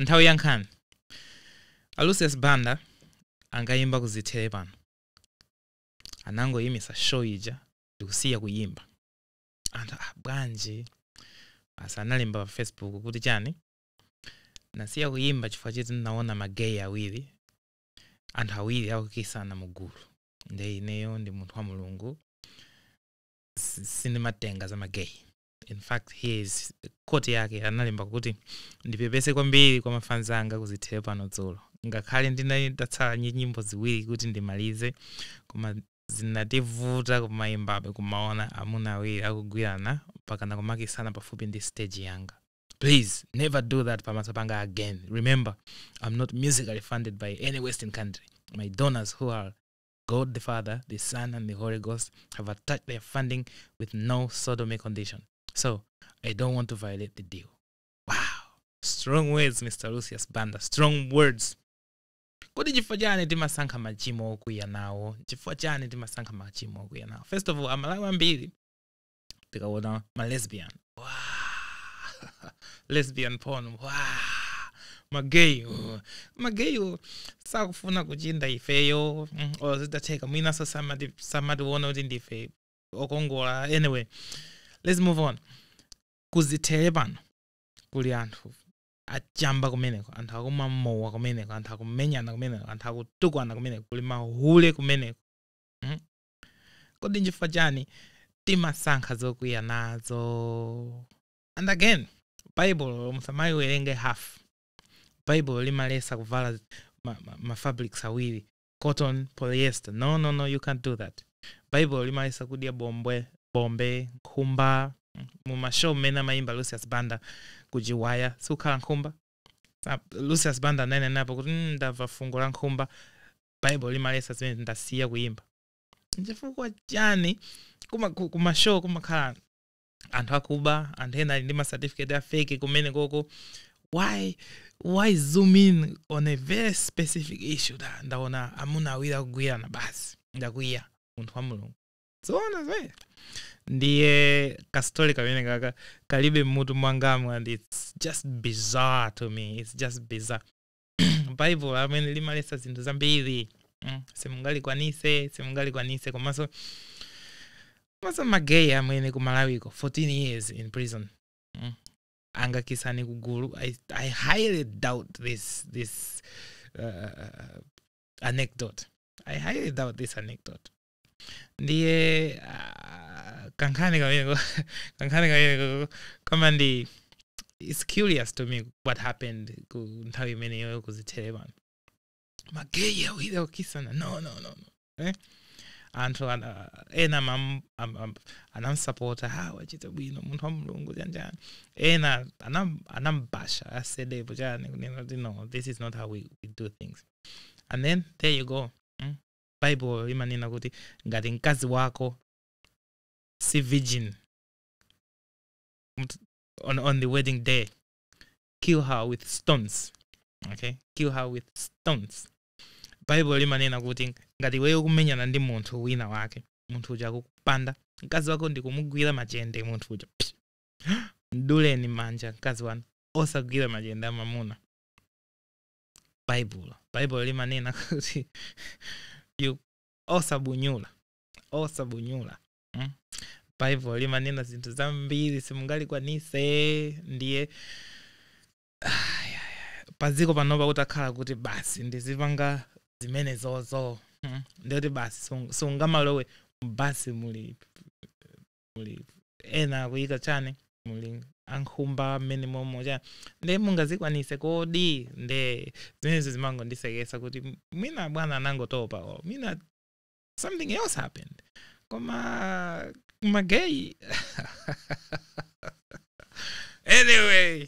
Nthawi ya Nkhani. Lucius Banda angayimba kuzithere pano. Anangoyimisa show ija ndikusiya kuyimba. Anthu bwanji asanalemba pa Facebook kuti chani. Nasiya kuyimba chifukwa chiti naona Mageyi awiri. Anthu awiri akukisana mugulu. Nde ineyo ndi munthu wa Mulungu. Sindimatenga za Mageyi. In fact, he is quote yake analemba kuti ndipepese kwambiri kwa mafanzi anga kuzithere pano dzulo. Ngakhale ndinatsala nyimbo ziwiri kuti ndimalize koma zinativuta kumayimbabe kumaona amuna awiri akugwirana mpaka na kumakisana pafupi ndi stage yanga. Please never do that pamaso panga again. Remember, I'm not musically funded by any Western country. My donors, who are God the Father, the Son, and the Holy Ghost, have attached their funding with no sodomy condition. So, I don't want to violate the deal. Wow. Strong words, Mr. Lucius Banda. Strong words. Kodi chifukwa chani timasankha machimo okwiya nawo? Chifukwa chani timasankha machimo okwiya nawo? First of all, amalawi ambiri tikaona ma lesbian. Wow. Lesbian porn. Wow. Mageyi. Mageyi sakufuna kuchinda ifeyo. Or zitateka mwina so samadi wona kuti ndife okongola. Anyway, let's move on. Kuzithere pano kuli anthu achamba kumeneko, anthu akumamowa kumeneko, anthu akumenyana kumeneko, anthu akutukwana kumeneko, kuli mahule kumeneko. Kodi nchifukwa chani timasankha zokwiya nazo? And again, Bible musamayiwerenge half. Bible limalesa kuvala ma fabrics awiri, cotton, polyester. No, you can't do that. Bible limalesa kudya bombe, nkhumba. Mumashow mena maimba Lucius Banda kujiwaya sukhala nkhumba. Lucius Banda nene napo kuti ndava fungo la nkhumba. Bible limalesa zimene ndasiya kuyimba. Chifukwa chani kumashow kumakhala anthu akuba, anthu ena ndi ma certificate a fake kumene koko. Why zoom in on a very specific issue da ndaona amuna awiri akugwirana basi ndakwiya munthu wa Mulungu. Zoona zwe. Ndiye kastori kamene kaka kalibe mutu mwangamu, and it's just bizarre to me. It's just bizarre. Bible amene limalesa zinthu zambiri. Simungali kwanise komaso Mageyi amene kumalawiko 14 years in prison. Angakisani kugulu. I highly doubt this anecdote. I highly doubt this anecdote. Ndiye Nkhani kama ndi, it's curious to me what happened ku Nthawi imeneyo kuzithere pano. Mageyi awiri akukisana. No. Anthu ena anamsupporta wachita bwino munthu wa Mulungu chanjani. Ena anambasha asedepo chani kunena kuti no, this is not how we do things. And then there you go. Bible imanena kuti ngati mkazi wako si virgin on the wedding day, kill her with stones. Okay? Kill her with stones. Bible imanena kuti ngati wewe kumenyana ndi munthu wina wake, munthu uja akukupanda, mkazi wako ndi kumugwira machende munthu uja. Nduleni manja mkazi wanu, osagwira machende amamuna. Bible imanena kuti you osabunyula. Bible limanena zinthu zambiri simungali kwanise. Ndiye paziko panopa kutakhala kuti basi ndizipanga zimene zozo. Ndiyoti basi sungamalowe basi muli ena kuyika chane muli ankhumba mmene momo chani. Nde mungazikwanise kodi. Nde zimenezo zimango ndisekesa kuti mwina bwana anangotopa, mwina something else happened. Koma Mageyi. Anyway,